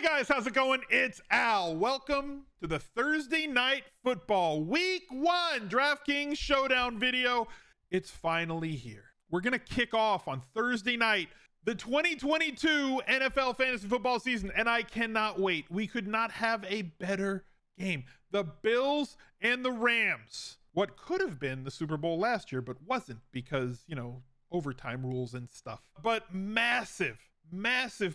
Guys, how's it going? It's Al. Welcome to the Thursday Night Football Week 1 DraftKings Showdown video. It's finally here. We're going to kick off on Thursday night the 2022 NFL fantasy football season, and I cannot wait. We could not have a better game. The Bills and the Rams. What could have been the Super Bowl last year, but wasn't because, overtime rules and stuff. But massive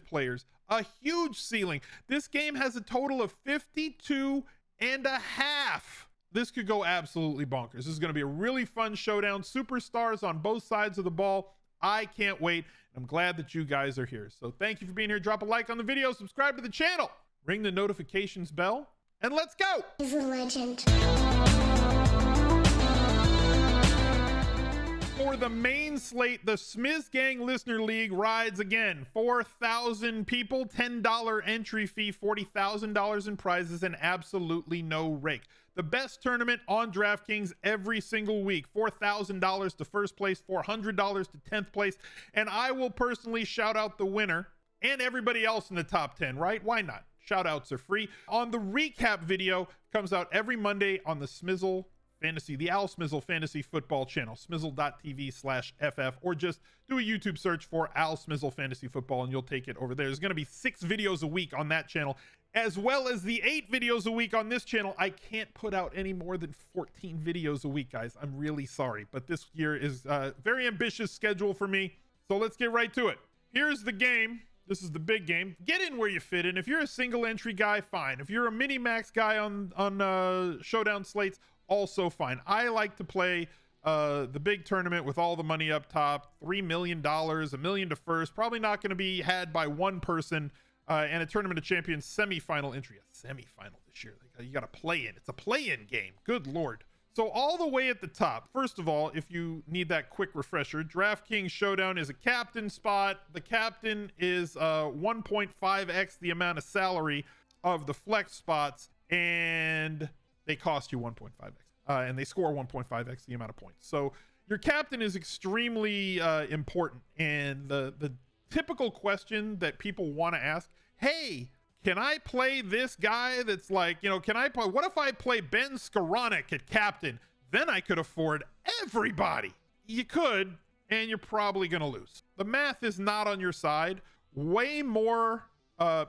players, a huge ceiling. This game has a total of 52 and a half. This could go absolutely bonkers. This is going to be a really fun showdown. Superstars on both sides of the ball. I can't wait. I'm glad that you guys are here. So thank you for being here. Drop a like on the video, subscribe to the channel, ring the notifications bell, and let's go. He's a legend. For the main slate, the Smiz Gang Listener League rides again. 4,000 people, $10 entry fee, $40,000 in prizes, and absolutely no rake. The best tournament on DraftKings every single week. $4,000 to first place, $400 to 10th place, and I will personally shout out the winner and everybody else in the top 10, right? Why not? Shout outs are free. On the recap video, comes out every Monday on the Smizzle Fantasy, the Al Smizzle Fantasy Football channel, smizzle.tv/ff, or just do a YouTube search for Al Smizzle Fantasy Football and you'll take it over there. There's going to be 6 videos a week on that channel, as well as the 8 videos a week on this channel. I can't put out any more than 14 videos a week, guys. I'm really sorry, but this year is a very ambitious schedule for me. So let's get right to it. Here's the game. This is the big game. Get in where you fit in. If you're a single entry guy, fine. If you're a mini max guy on showdown slates, also fine. I like to play the big tournament with all the money up top. $3 million, $1 million to first. Probably not going to be had by one person. And a Tournament of Champions semifinal entry. A semifinal this year. You got to play in. It's a play-in game. Good Lord. So all the way at the top, first of all, if you need that quick refresher, DraftKings Showdown is a captain spot. The captain is 1.5x the amount of salary of the flex spots, and they cost you 1.5x. And they score 1.5x the amount of points. So your captain is extremely important. And the typical question that people want to ask, hey, can I play this guy that's like, can I play, what if I play Ben Skoranek at captain? Then I could afford everybody. You could, and you're probably going to lose. The math is not on your side. Way more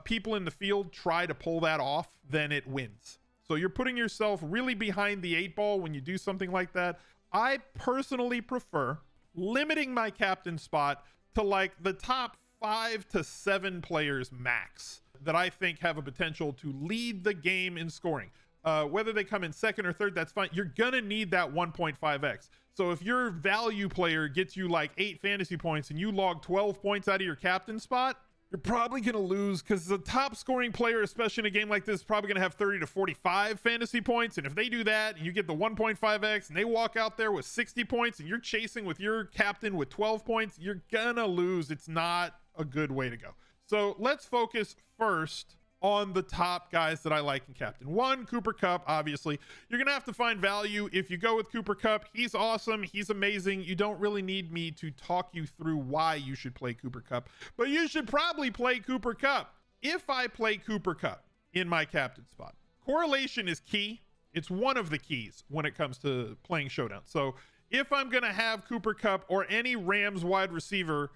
people in the field try to pull that off than it wins. So you're putting yourself really behind the 8 ball when you do something like that. I personally prefer limiting my captain spot to like the top 5 to 7 players max that I think have a potential to lead the game in scoring. Whether they come in second or third, that's fine. You're gonna need that 1.5x. So if your value player gets you like 8 fantasy points and you log 12 points out of your captain spot, you're probably going to lose, because the top scoring player, especially in a game like this, is probably going to have 30 to 45 fantasy points. And if they do that and you get the 1.5x and they walk out there with 60 points and you're chasing with your captain with 12 points, you're going to lose. It's not a good way to go. So let's focus first on the top guys that I like in captain. 1, Cooper Kupp. Obviously, you're going to have to find value if you go with Cooper Kupp. He's awesome. He's amazing. You don't really need me to talk you through why you should play Cooper Kupp, but you should probably play Cooper Kupp. If I play Cooper Kupp in my captain spot, correlation is key. It's one of the keys when it comes to playing showdown. So if I'm going to have Cooper Kupp or any Rams wide receiver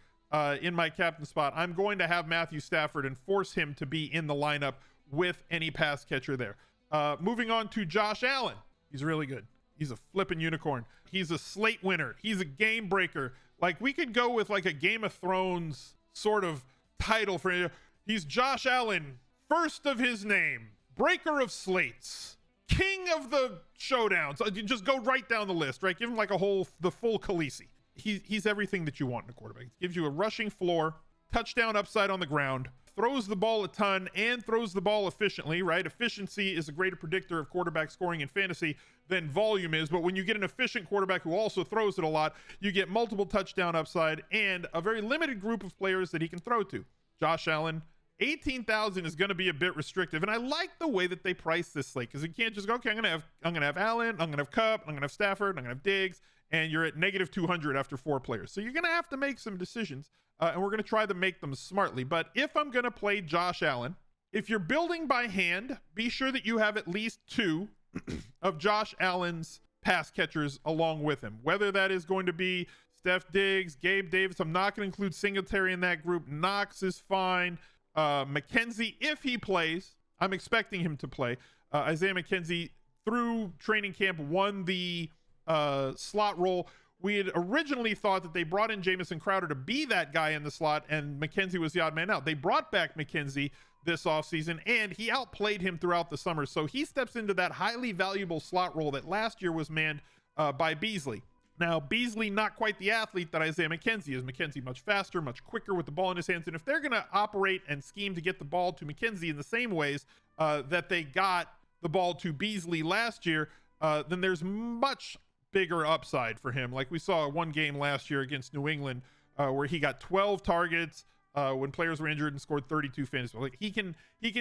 in my captain spot, I'm going to have Matthew Stafford and force him to be in the lineup with any pass catcher there. Moving on to Josh Allen. He's really good. He's a flipping unicorn. He's a slate winner. He's a game breaker. Like, we could go with like a Game of Thrones sort of title for him. He's Josh Allen, first of his name, breaker of slates, king of the showdowns. You just go right down the list, right? Give him like the full Khaleesi. He's everything that you want in a quarterback. He gives you a rushing floor, touchdown upside on the ground, throws the ball a ton, and throws the ball efficiently, right? Efficiency is a greater predictor of quarterback scoring in fantasy than volume is. But when you get an efficient quarterback who also throws it a lot, you get multiple touchdown upside and a very limited group of players that he can throw to. Josh Allen, 18,000 is going to be a bit restrictive, and I like the way that they price this slate, because you can't just go, okay, I'm gonna have Allen, I'm gonna have Kupp, I'm gonna have Stafford, I'm gonna have Diggs, and you're at negative 200 after 4 players. So you're gonna have to make some decisions, and we're gonna try to make them smartly. But if I'm gonna play Josh Allen, if you're building by hand, be sure that you have at least 2 of Josh Allen's pass catchers along with him, whether that is going to be Steph Diggs, Gabe Davis. I'm not going to include Singletary in that group. Knox is fine. McKenzie, if he plays, I'm expecting him to play. Isaiah McKenzie, through training camp, won the slot role. We had originally thought that they brought in Jamison Crowder to be that guy in the slot, and McKenzie was the odd man out. They brought back McKenzie this offseason, and he outplayed him throughout the summer. So he steps into that highly valuable slot role that last year was manned by Beasley. Now, Beasley, not quite the athlete that Isaiah McKenzie is. McKenzie much faster, much quicker with the ball in his hands. And if they're going to operate and scheme to get the ball to McKenzie in the same ways that they got the ball to Beasley last year, then there's much bigger upside for him. Like we saw one game last year against New England where he got 12 targets when players were injured and scored 32 fantasy. Like he can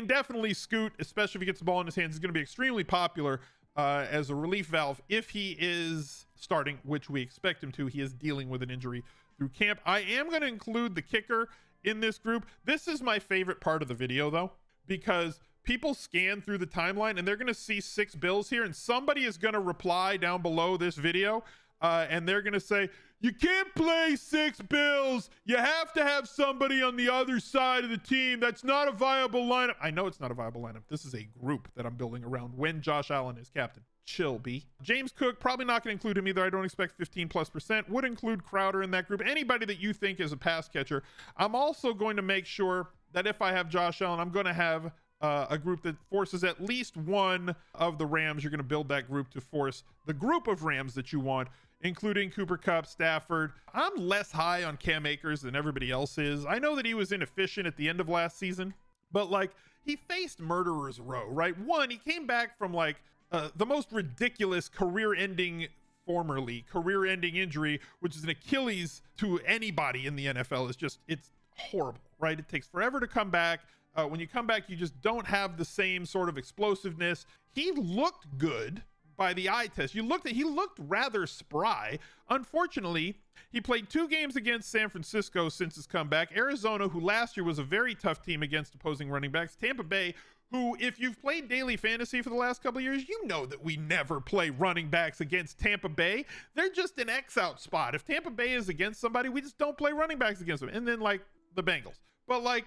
definitely scoot, especially if he gets the ball in his hands. He's going to be extremely popular as a relief valve if he is starting, which we expect him to. He is dealing with an injury through camp. I am going to include the kicker in this group. This is my favorite part of the video, though, because people scan through the timeline and they're going to see 6 Bills here, and somebody is going to reply down below this video and they're going to say, you can't play 6 Bills. You have to have somebody on the other side of the team. That's not a viable lineup. I know it's not a viable lineup. This is a group that I'm building around when Josh Allen is captain. Chill, B. James Cook, probably not going to include him either. I don't expect 15+%. Would include Crowder in that group. Anybody that you think is a pass catcher. I'm also going to make sure that if I have Josh Allen, I'm going to have a group that forces at least one of the Rams. You're going to build that group to force the group of Rams that you want, including Cooper Kupp, Stafford. I'm less high on Cam Akers than everybody else is. I know that he was inefficient at the end of last season, but like he faced murderer's row, right? One, he came back from like the most ridiculous career-ending injury, which is an Achilles to anybody in the NFL. It's horrible, right? It takes forever to come back. When you come back, you just don't have the same sort of explosiveness. He looked good by the eye test. He looked rather spry. Unfortunately, he played 2 games against San Francisco since his comeback. Arizona, who last year was a very tough team against opposing running backs. Tampa Bay, who, if you've played daily fantasy for the last couple of years, you know that we never play running backs against Tampa Bay. They're just an X-out spot. If Tampa Bay is against somebody, we just don't play running backs against them. And then like the Bengals. But like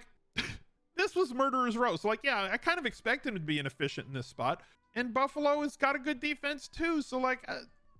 this was murderer's row. So like, yeah, I kind of expect him to be inefficient in this spot. And Buffalo has got a good defense too. So like,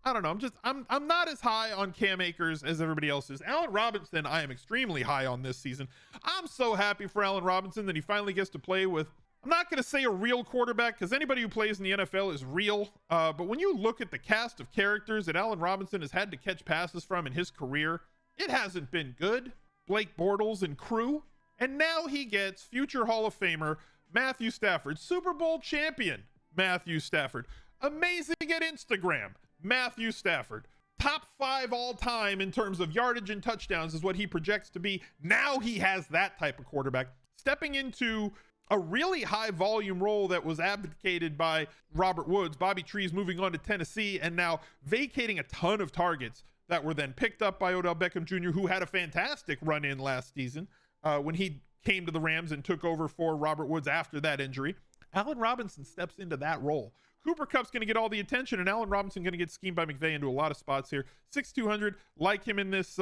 I don't know. I'm not as high on Cam Akers as everybody else is. Allen Robinson, I am extremely high on this season. I'm so happy for Allen Robinson that he finally gets to play with, I'm not going to say a real quarterback, because anybody who plays in the NFL is real. But when you look at the cast of characters that Allen Robinson has had to catch passes from in his career, it hasn't been good. Blake Bortles and crew. And now he gets future Hall of Famer Matthew Stafford, Super Bowl champion Matthew Stafford, amazing at Instagram Matthew Stafford, top 5 all time in terms of yardage and touchdowns is what he projects to be. Now he has that type of quarterback stepping into a really high volume role that was advocated by Robert Woods. Bobby Trees moving on to Tennessee and now vacating a ton of targets that were then picked up by Odell Beckham Jr., who had a fantastic run in last season when he came to the Rams and took over for Robert Woods after that injury. Allen Robinson steps into that role. Cooper Kupp's going to get all the attention, and Allen Robinson going to get schemed by McVay into a lot of spots here. 6,200, like him in this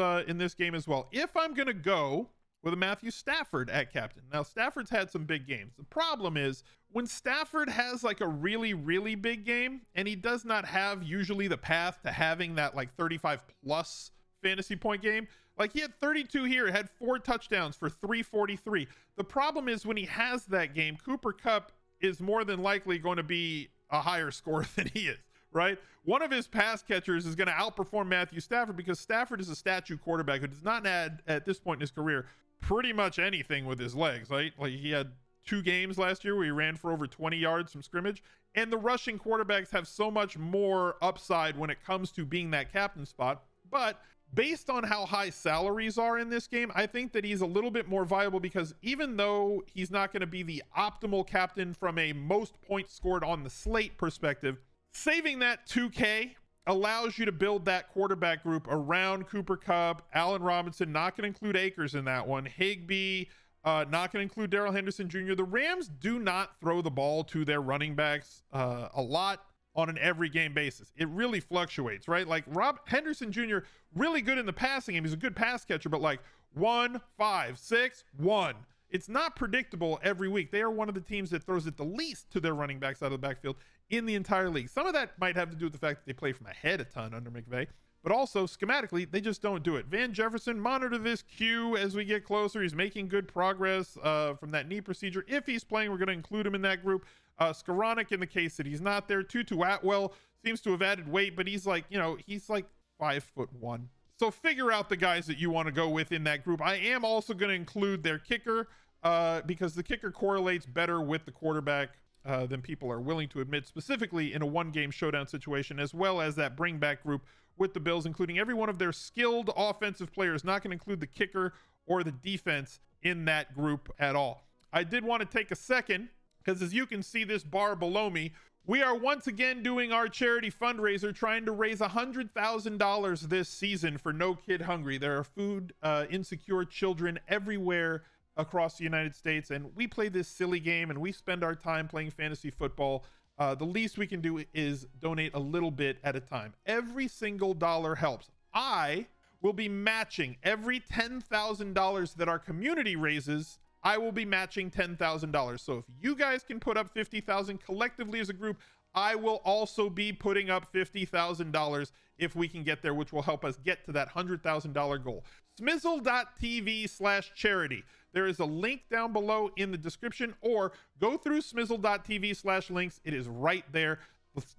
game as well. If I'm going to go with a Matthew Stafford at captain. Now, Stafford's had some big games. The problem is when Stafford has like a really, really big game, and he does not have usually the path to having that like 35 plus fantasy point game. Like he had 32 here, had 4 touchdowns for 343. The problem is when he has that game, Cooper Kupp is more than likely going to be a higher scorer than he is, right? One of his pass catchers is going to outperform Matthew Stafford because Stafford is a statue quarterback who does not add at this point in his career pretty much anything with his legs, right? Like he had 2 games last year where he ran for over 20 yards from scrimmage, and the rushing quarterbacks have so much more upside when it comes to being that captain spot. But based on how high salaries are in this game, I think that he's a little bit more viable because even though he's not going to be the optimal captain from a most points scored on the slate perspective, saving that 2K allows you to build that quarterback group around Cooper Kupp, Allen Robinson, not going to include Akers in that one, Higbee, Not going to include Darrell Henderson Jr. The Rams do not throw the ball to their running backs a lot on an every game basis. It really fluctuates, right? Like Rob Henderson Jr., really good in the passing game. He's a good pass catcher, but like 1, 5, 6, 1. It's not predictable every week. They are one of the teams that throws it the least to their running backs out of the backfield in the entire league. Some of that might have to do with the fact that they play from ahead a ton under McVay, but also schematically, they just don't do it. Van Jefferson, monitor this Q as we get closer. He's making good progress from that knee procedure. If he's playing, we're going to include him in that group. Skoranek, in the case that he's not there. Tutu Atwell seems to have added weight, but he's like, he's like 5'1". So figure out the guys that you want to go with in that group. I am also going to include their kicker because the kicker correlates better with the quarterback than people are willing to admit, specifically in a one-game showdown situation, as well as that bring back group with the Bills, including every one of their skilled offensive players. Not going to include the kicker or the defense in that group at all. I did want to take a second because, as you can see this bar below me, we are once again doing our charity fundraiser, trying to raise $100,000 this season for No Kid Hungry. There are food insecure children everywhere across the United States, and we play this silly game and we spend our time playing fantasy football. The least we can do is donate a little bit at a time. Every single dollar helps. I will be matching every $10,000 that our community raises. I will be matching $10,000. So if you guys can put up $50,000 collectively as a group, I will also be putting up $50,000 if we can get there, which will help us get to that $100,000 goal. Smizzle.tv/charity. There is a link down below in the description, or go through smizzle.tv/links. It is right there.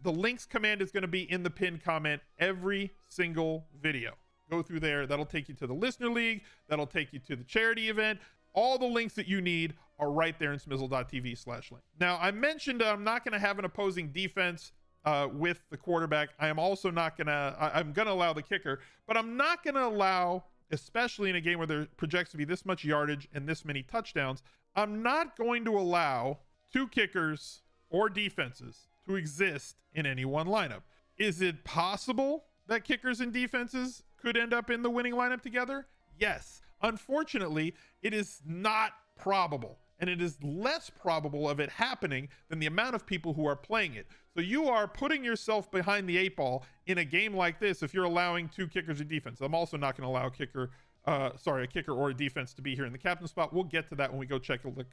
The links command is going to be in the pinned comment every single video. Go through there. That'll take you to the listener league. That'll take you to the charity event. All the links that you need are right there in smizzle.tv/link. Now, I mentioned I'm not going to have an opposing defense with the quarterback. I am also not going to, I'm going to allow the kicker, but I'm not going to allow, especially in a game where there projects to be this much yardage and this many touchdowns, I'm not going to allow two kickers or defenses to exist in any one lineup. Is it possible that kickers and defenses could end up in the winning lineup together? Yes. Unfortunately, it is not probable, and it is less probable of it happening than the amount of people who are playing it. So you are putting yourself behind the 8 ball in a game like this if you're allowing two kickers or defense. I'm also not going to allow a kicker or a defense to be here in the captain spot. We'll get to that when we go take a look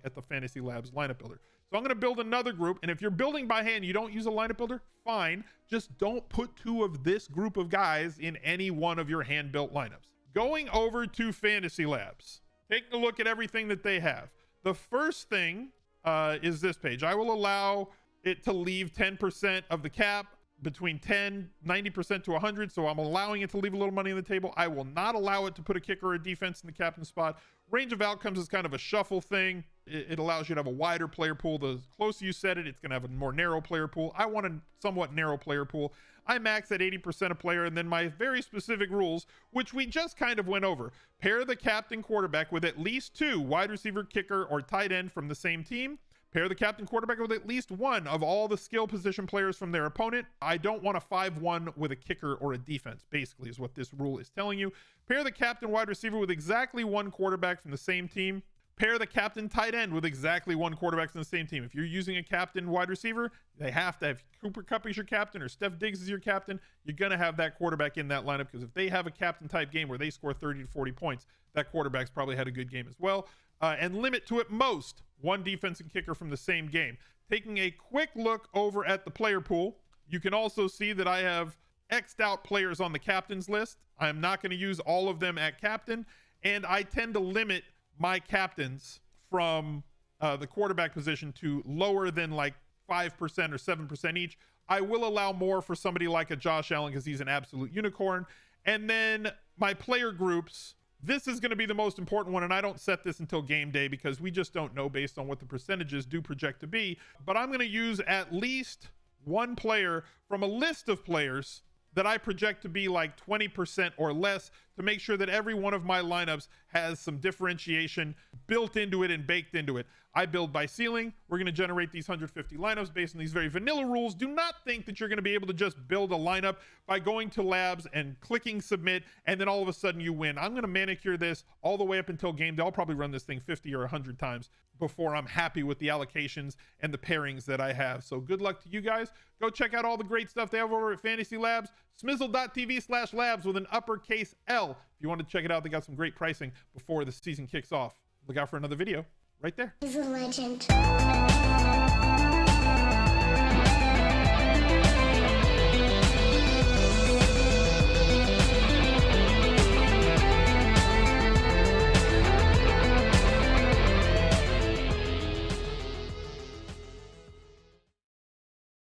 at the Fantasy Labs lineup builder. So I'm going to build another group, and if you're building by hand, you don't use a lineup builder, fine. Just don't put two of this group of guys in any one of your hand-built lineups. Going over to Fantasy Labs, taking a look at everything that they have. The first thing is this page. I will allow it to leave 10% of the cap, between 90% to 100. So I'm allowing it to leave a little money on the table. I will not allow it to put a kicker or a defense in the captain spot. Range of outcomes is kind of a shuffle thing. It allows you to have a wider player pool. The closer you set it, it's going to have a more narrow player pool. I want a somewhat narrow player pool. I max at 80% a player, and then my very specific rules, which we just kind of went over. Pair the captain quarterback with at least 2 wide receiver, kicker, or tight end from the same team. Pair the captain quarterback with at least 1 of all the skill position players from their opponent. I don't want a 5-1 with a kicker or a defense, basically, is what this rule is telling you. Pair the captain wide receiver with exactly 1 quarterback from the same team. Pair the captain tight end with exactly 1 quarterback from the same team. If you're using a captain wide receiver, they have to have Cooper Kupp as your captain or Steph Diggs as your captain. You're going to have that quarterback in that lineup, because if they have a captain type game where they score 30 to 40 points, that quarterback's probably had a good game as well. And limit to at most 1 defense and kicker from the same game. Taking a quick look over at the player pool, you can also see that I have X'd out players on the captain's list. I'm not going to use all of them at captain, and I tend to limit my captains from the quarterback position to lower than like 5% or 7% each. I will allow more for somebody like a Josh Allen because he's an absolute unicorn. And then my player groups, this is going to be the most important one, and I don't set this until game day because we just don't know based on what the percentages do project to be. But I'm going to use at least 1 player from a list of players that I project to be like 20% or less to make sure that every one of my lineups has some differentiation built into it and baked into it. I build by ceiling. We're going to generate these 150 lineups based on these very vanilla rules. Do not think that you're going to be able to just build a lineup by going to labs and clicking submit, and then all of a sudden you win. I'm going to manicure this all the way up until game day. I'll probably run this thing 50 or 100 times before I'm happy with the allocations and the pairings that I have. So good luck to you guys. Go check out all the great stuff they have over at Fantasy Labs, smizzle.tv/labs with an uppercase L. If you want to check it out, they got some great pricing before the season kicks off. Look out for another video right there. He's a legend.